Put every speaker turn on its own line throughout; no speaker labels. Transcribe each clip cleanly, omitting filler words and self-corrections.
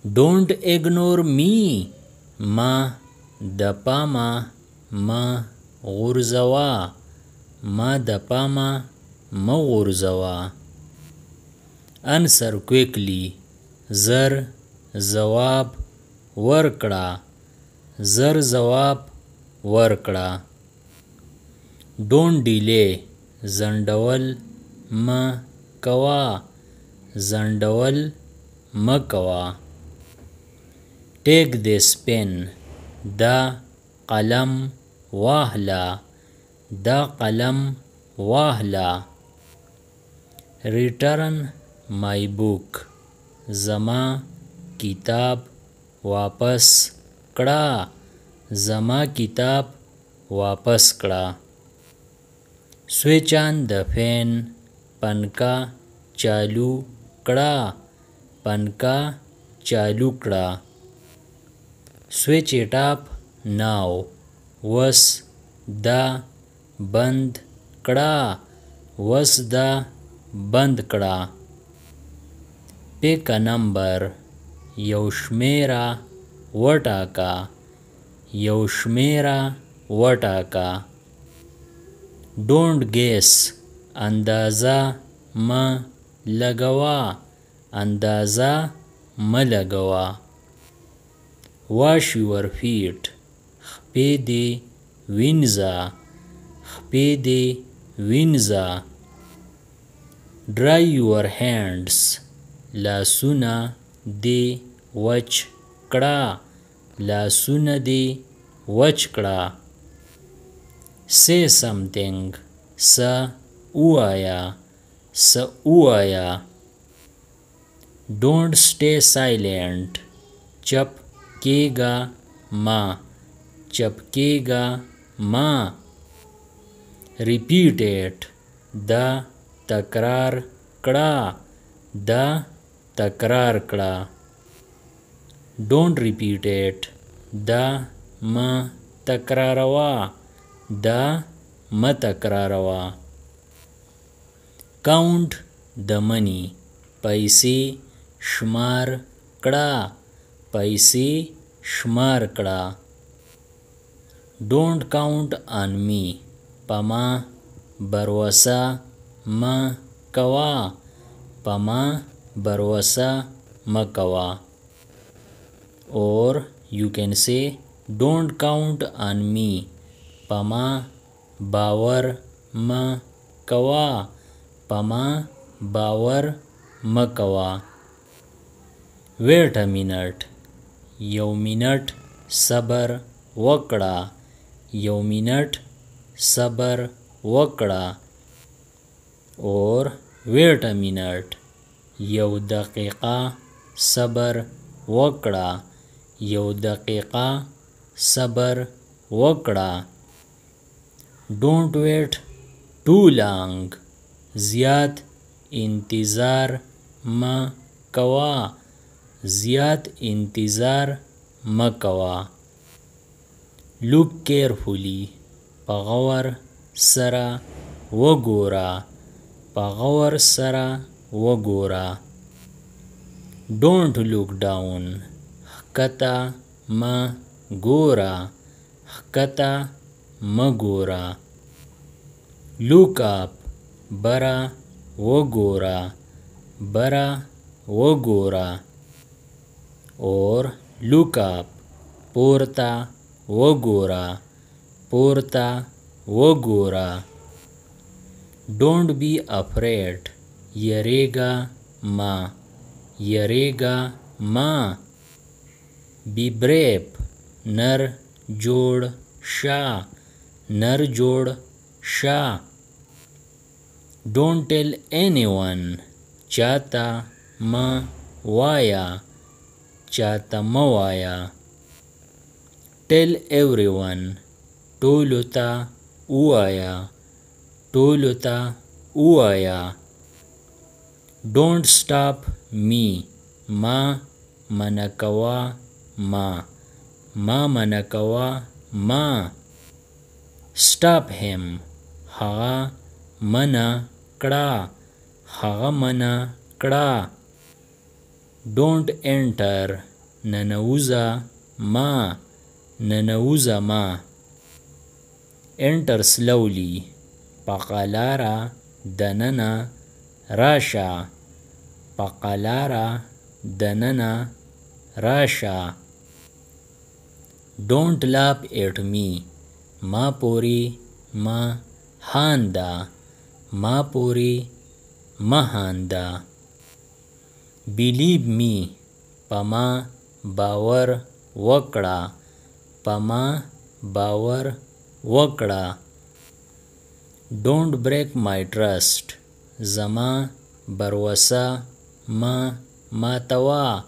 Don't ignore me. ما د پامه ما غورځوا. ما د پامه ما غورځوا. Answer quickly. زر جواب ورکړه. زر جواب ورکړه. Don't delay. ځنډول مه کوه. ځنډول مه کوه. Take this pen. دا قلم واخله. دا قلم واخله. Return my book. زما کتاب واپس کړه. زما کتاب واپس کړه. Switch on the fan. پنکا چالو کړه. پنکا چالو کړه. Switch it up now. وس دا بند کړه. وس دا بند کړه. Pick a number. یو شمیره وټاکه. یو شمیره وټاکه. Don't guess. اندازه مه لګوه. اندازه مه لګوه. Wash your feet. خپې دې وینځه. خپې دې وینځه. Dry your hands. لاسونه دې وچ کړه. لاسونه دې وچ کړه. Say something. څه ووایه. څه ووایه. Don't stay silent. چپ کېږه مه. چپ کېږه مه. Repeat it. دا تکرار کړه. دا تکرار کړه. Don't repeat it. دا مه تکراروه. دا مه تکراروه. Count the money. پیسې شمار کړه. پیسې شمار کړه. Don't count on me. په ما بروسه مه کوه. په ما بروسه مه کوه. Or you can say don't count on me. په ما باور مه کوه. په ما باور مه کوه. Wait a minute. یو منټ صبر وکړه. یو منټ صبر وکړه. Or wait a minute. یو دقیقه صبر وکړه. یو دقیقه صبر وکړه. Don't wait too long. زیات انتظار مه کوه. زیات انتظار مه کوه. Look carefully. په غور سره وګوره. په غور سره وګوره. Don't look down. ښکته مه ګوره. ښکته مه ګوره. Look up. بره وګوره. بره وګوره. Or look up. پورته وګوره. پورته وګوره. Don't be afraid. یریږه مه. یریږه مه. Be brave. نر جوړ شه. نر جوړ شه. Don't tell anyone. چاته مه وایه. چاته مه وایه. Tell everyone. ټولو ته ووایه. ټولو ته ووایه. Don't stop me. ما منع کوه ما. ما منع کوه ما. Stop him. هغه منع کړه. هغه منع کړه. Don't enter. ننوزا ما ننوزا ما. Enter slowly پقلارا دننا راشا پقلارا دننا راشا. Don't laugh at me ما پوری ما هاندا ما پوری ما هاندا. Believe me پما باور وکړه پما باور وکړه. Don't break my trust زما بروسه ما ماتوا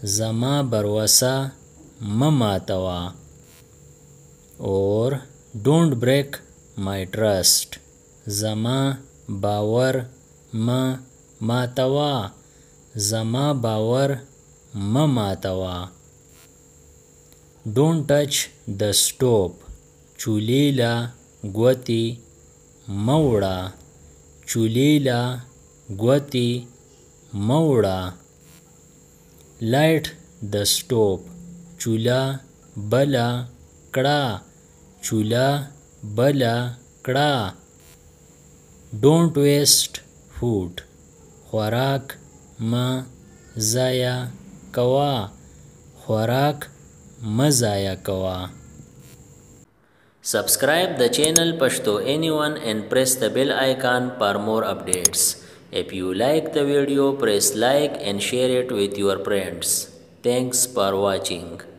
زما بروسه ما ماتوا. or don't break my trust زما باور ما ماتوا زما باور ما ماتوا. Don't touch the stove چولیلا گوتی موڑا چولیلا گوتی موڑا. Light the stove چولا بلا کڑا چولا بلا کڑا. Don't waste food خوراک ما ضایع کوا خوراک ما ضایع کوا. Subscribe the channel Pashto Anyone and press the bell icon for more updates. If you like the video, press like and share it with your friends. Thanks for watching.